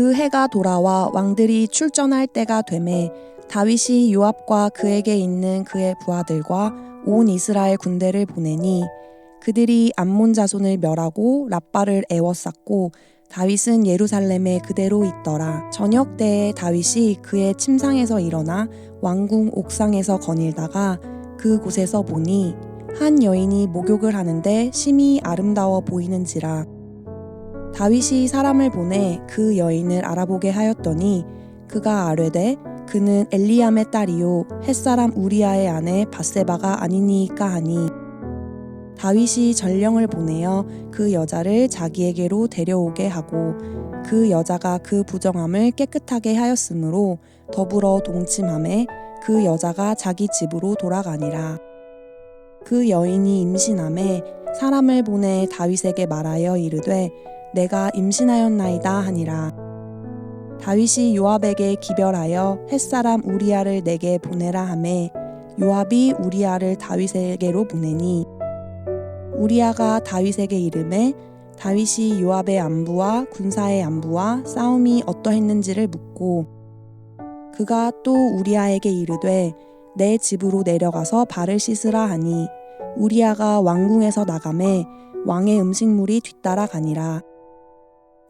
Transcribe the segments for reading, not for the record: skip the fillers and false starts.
그 해가 돌아와 왕들이 출전할 때가 되매 다윗이 요압과 그에게 있는 그의 부하들과 온 이스라엘 군대를 보내니 그들이 암몬 자손을 멸하고 랍바를 애워쌌고 다윗은 예루살렘에 그대로 있더라. 저녁 때에 다윗이 그의 침상에서 일어나 왕궁 옥상에서 거닐다가 그곳에서 보니 한 여인이 목욕을 하는데 심히 아름다워 보이는지라. 다윗이 사람을 보내 그 여인을 알아보게 하였더니 그가 아뢰되 그는 엘리암의 딸이요 햇사람 우리아의 아내 밧세바가 아니니이까 하니 다윗이 전령을 보내어 그 여자를 자기에게로 데려오게 하고 그 여자가 그 부정함을 깨끗하게 하였으므로 더불어 동침하매 그 여자가 자기 집으로 돌아가니라. 그 여인이 임신하매 사람을 보내 다윗에게 말하여 이르되 내가 임신하였나이다 하니라. 다윗이 요압에게 기별하여 햇사람 우리아를 내게 보내라 하매 요압이 우리아를 다윗에게로 보내니 우리아가 다윗에게 이르매 다윗이 요압의 안부와 군사의 안부와 싸움이 어떠했는지를 묻고 그가 또 우리아에게 이르되 내 집으로 내려가서 발을 씻으라 하니 우리아가 왕궁에서 나가매 왕의 음식물이 뒤따라 가니라.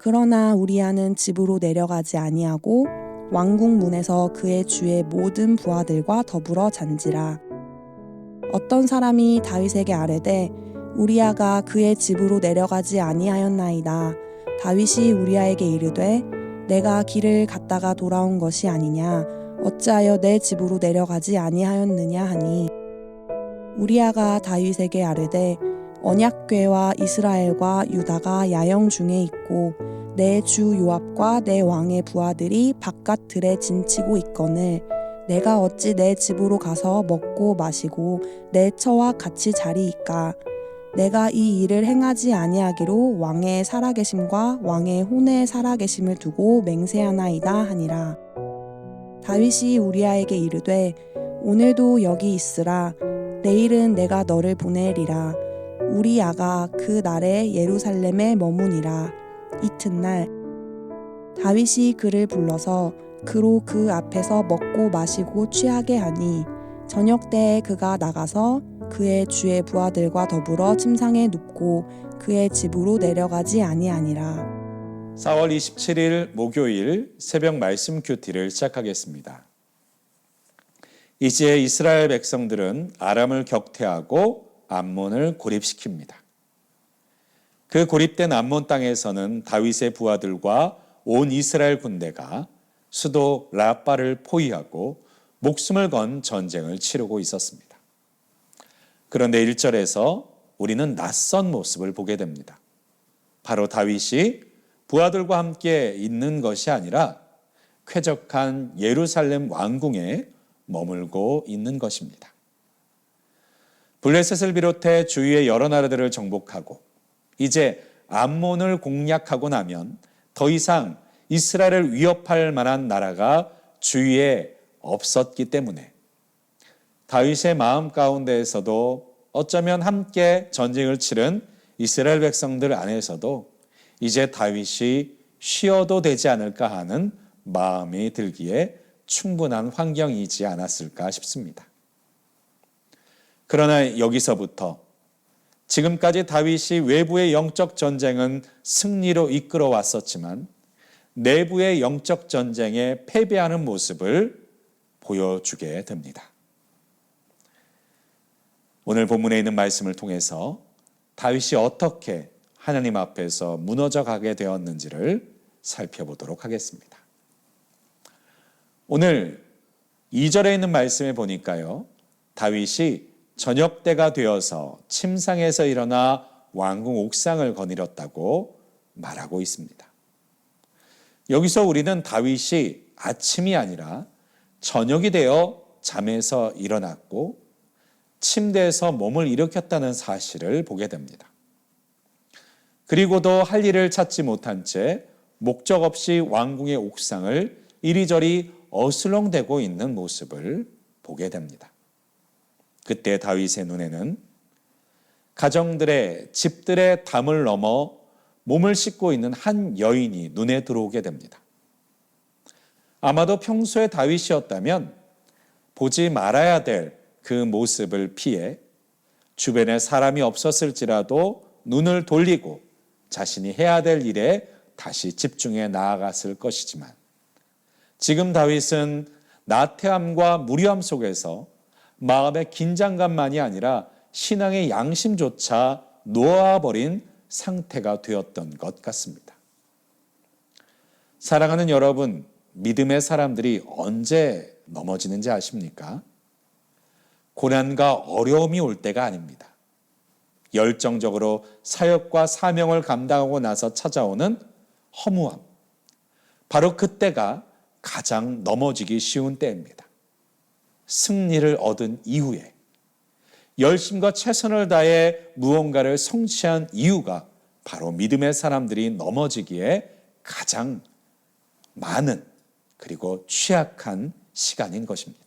그러나 우리아는 집으로 내려가지 아니하고 왕궁 문에서 그의 주의 모든 부하들과 더불어 잔지라. 어떤 사람이 다윗에게 아뢰되 우리아가 그의 집으로 내려가지 아니하였나이다. 다윗이 우리아에게 이르되 내가 길을 갔다가 돌아온 것이 아니냐. 어찌하여 내 집으로 내려가지 아니하였느냐 하니 우리아가 다윗에게 아뢰되 언약궤와 이스라엘과 유다가 야영 중에 있고 내 주 요압과 내 왕의 부하들이 바깥 들에 진치고 있거늘 내가 어찌 내 집으로 가서 먹고 마시고 내 처와 같이 자리이까. 내가 이 일을 행하지 아니하기로 왕의 살아계심과 왕의 혼의 살아계심을 두고 맹세하나이다 하니라. 다윗이 우리아에게 이르되 오늘도 여기 있으라. 내일은 내가 너를 보내리라. 우리아가 그 날에 예루살렘에 머무니라. 이튿날 다윗이 그를 불러서 그로 그 앞에서 먹고 마시고 취하게 하니 저녁 때에 그가 나가서 그의 주의 부하들과 더불어 침상에 눕고 그의 집으로 내려가지 아니하니라. 4월 27일 목요일 새벽 말씀 큐티를 시작하겠습니다. 이제 이스라엘 백성들은 아람을 격퇴하고 암몬을 고립시킵니다. 그 고립된 암몬 땅에서는 다윗의 부하들과 온 이스라엘 군대가 수도 라빠를 포위하고 목숨을 건 전쟁을 치르고 있었습니다. 그런데 1절에서 우리는 낯선 모습을 보게 됩니다. 바로 다윗이 부하들과 함께 있는 것이 아니라 쾌적한 예루살렘 왕궁에 머물고 있는 것입니다. 블레셋을 비롯해 주위의 여러 나라들을 정복하고 이제 암몬을 공략하고 나면 더 이상 이스라엘을 위협할 만한 나라가 주위에 없었기 때문에 다윗의 마음 가운데에서도 어쩌면 함께 전쟁을 치른 이스라엘 백성들 안에서도 이제 다윗이 쉬어도 되지 않을까 하는 마음이 들기에 충분한 환경이지 않았을까 싶습니다. 그러나 여기서부터 지금까지 다윗이 외부의 영적 전쟁은 승리로 이끌어 왔었지만 내부의 영적 전쟁에 패배하는 모습을 보여주게 됩니다. 오늘 본문에 있는 말씀을 통해서 다윗이 어떻게 하나님 앞에서 무너져 가게 되었는지를 살펴보도록 하겠습니다. 오늘 2절에 있는 말씀에 보니까요, 다윗이 저녁 때가 되어서 침상에서 일어나 왕궁 옥상을 거닐었다고 말하고 있습니다. 여기서 우리는 다윗이 아침이 아니라 저녁이 되어 잠에서 일어났고 침대에서 몸을 일으켰다는 사실을 보게 됩니다. 그리고도 할 일을 찾지 못한 채 목적 없이 왕궁의 옥상을 이리저리 어슬렁대고 있는 모습을 보게 됩니다. 그때 다윗의 눈에는 가정들의 집들의 담을 넘어 몸을 씻고 있는 한 여인이 눈에 들어오게 됩니다. 아마도 평소의 다윗이었다면 보지 말아야 될 그 모습을 피해 주변에 사람이 없었을지라도 눈을 돌리고 자신이 해야 될 일에 다시 집중해 나아갔을 것이지만, 지금 다윗은 나태함과 무료함 속에서 마음의 긴장감만이 아니라 신앙의 양심조차 놓아버린 상태가 되었던 것 같습니다. 사랑하는 여러분, 믿음의 사람들이 언제 넘어지는지 아십니까? 고난과 어려움이 올 때가 아닙니다. 열정적으로 사역과 사명을 감당하고 나서 찾아오는 허무함, 바로 그때가 가장 넘어지기 쉬운 때입니다. 승리를 얻은 이후에, 열심과 최선을 다해 무언가를 성취한 이유가 바로 믿음의 사람들이 넘어지기에 가장 많은, 그리고 취약한 시간인 것입니다.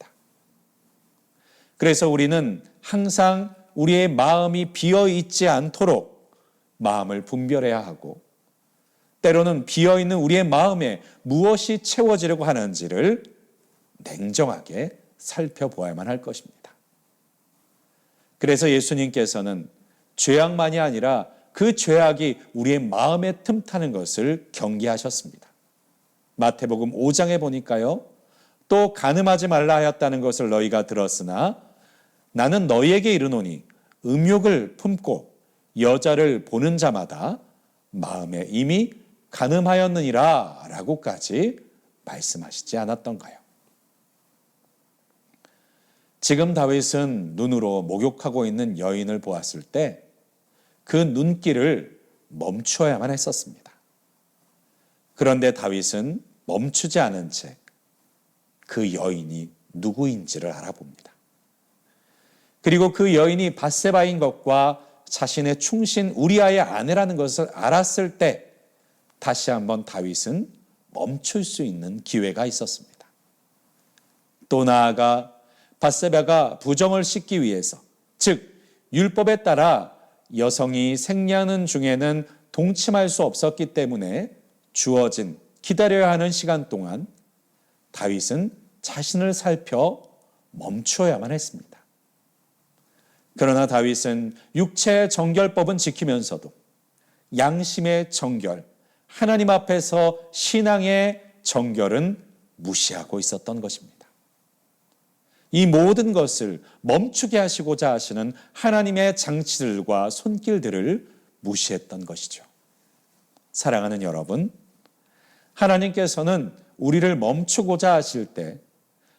그래서 우리는 항상 우리의 마음이 비어 있지 않도록 마음을 분별해야 하고, 때로는 비어 있는 우리의 마음에 무엇이 채워지려고 하는지를 냉정하게 살펴보아야만 할 것입니다. 그래서 예수님께서는 죄악만이 아니라 그 죄악이 우리의 마음에 틈타는 것을 경계하셨습니다. 마태복음 5장에 보니까요, 또 간음하지 말라 하였다는 것을 너희가 들었으나 나는 너희에게 이르노니 음욕을 품고 여자를 보는 자마다 마음에 이미 간음하였느니라 라고까지 말씀하시지 않았던가요? 지금 다윗은 눈으로 목욕하고 있는 여인을 보았을 때 그 눈길을 멈춰야만 했었습니다. 그런데 다윗은 멈추지 않은 채 그 여인이 누구인지를 알아봅니다. 그리고 그 여인이 밧세바인 것과 자신의 충신 우리아의 아내라는 것을 알았을 때 다시 한번 다윗은 멈출 수 있는 기회가 있었습니다. 또 나아가 밧세바가 부정을 씻기 위해서, 즉 율법에 따라 여성이 생리하는 중에는 동침할 수 없었기 때문에 주어진 기다려야 하는 시간 동안 다윗은 자신을 살펴 멈춰야만 했습니다. 그러나 다윗은 육체의 정결법은 지키면서도 양심의 정결, 하나님 앞에서 신앙의 정결은 무시하고 있었던 것입니다. 이 모든 것을 멈추게 하시고자 하시는 하나님의 장치들과 손길들을 무시했던 것이죠. 사랑하는 여러분, 하나님께서는 우리를 멈추고자 하실 때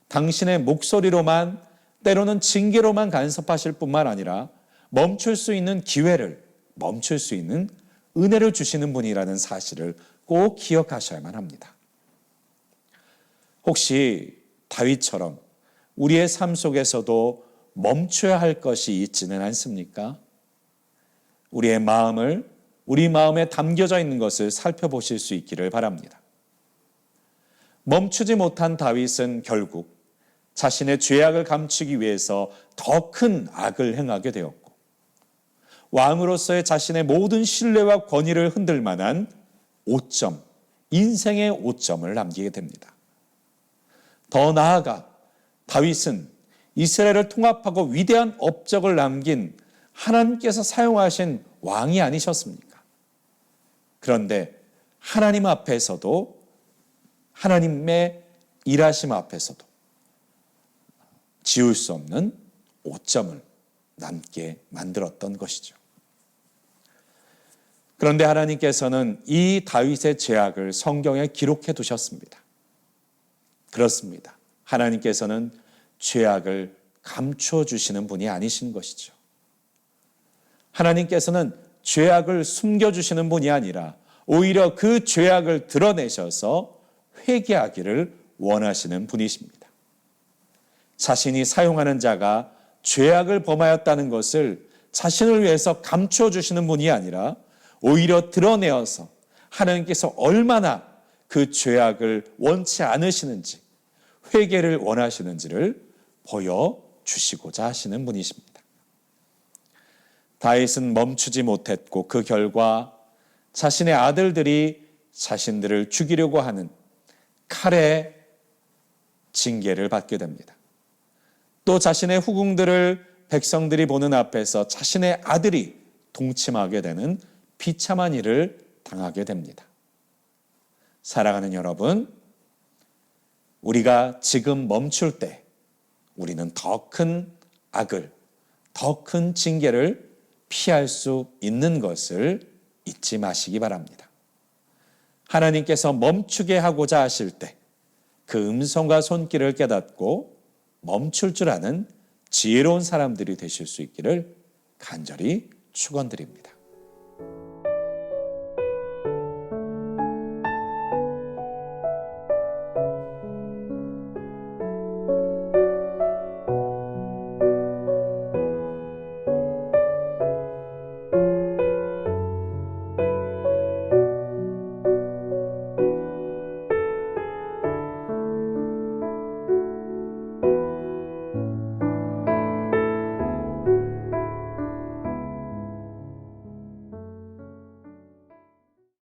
당신의 목소리로만, 때로는 징계로만 간섭하실 뿐만 아니라 멈출 수 있는 기회를, 멈출 수 있는 은혜를 주시는 분이라는 사실을 꼭 기억하셔야만 합니다. 혹시 다윗처럼 우리의 삶 속에서도 멈춰야 할 것이 있지는 않습니까? 우리의 마음을, 우리 마음에 담겨져 있는 것을 살펴보실 수 있기를 바랍니다. 멈추지 못한 다윗은 결국 자신의 죄악을 감추기 위해서 더 큰 악을 행하게 되었고, 왕으로서의 자신의 모든 신뢰와 권위를 흔들 만한 오점, 인생의 오점을 남기게 됩니다. 더 나아가 다윗은 이스라엘을 통합하고 위대한 업적을 남긴 하나님께서 사용하신 왕이 아니셨습니까? 그런데 하나님 앞에서도, 하나님의 일하심 앞에서도 지울 수 없는 오점을 남게 만들었던 것이죠. 그런데 하나님께서는 이 다윗의 죄악을 성경에 기록해 두셨습니다. 그렇습니다. 하나님께서는 죄악을 감춰주시는 분이 아니신 것이죠. 하나님께서는 죄악을 숨겨주시는 분이 아니라 오히려 그 죄악을 드러내셔서 회개하기를 원하시는 분이십니다. 자신이 사용하는 자가 죄악을 범하였다는 것을 자신을 위해서 감춰주시는 분이 아니라 오히려 드러내어서 하나님께서 얼마나 그 죄악을 원치 않으시는지, 회개를 원하시는지를 보여주시고자 하시는 분이십니다. 다윗은 멈추지 못했고 그 결과 자신의 아들들이 자신들을 죽이려고 하는 칼에 징계를 받게 됩니다. 또 자신의 후궁들을 백성들이 보는 앞에서 자신의 아들이 동침하게 되는 비참한 일을 당하게 됩니다. 사랑하는 여러분, 우리가 지금 멈출 때 우리는 더 큰 악을, 더 큰 징계를 피할 수 있는 것을 잊지 마시기 바랍니다. 하나님께서 멈추게 하고자 하실 때 그 음성과 손길을 깨닫고 멈출 줄 아는 지혜로운 사람들이 되실 수 있기를 간절히 축원드립니다.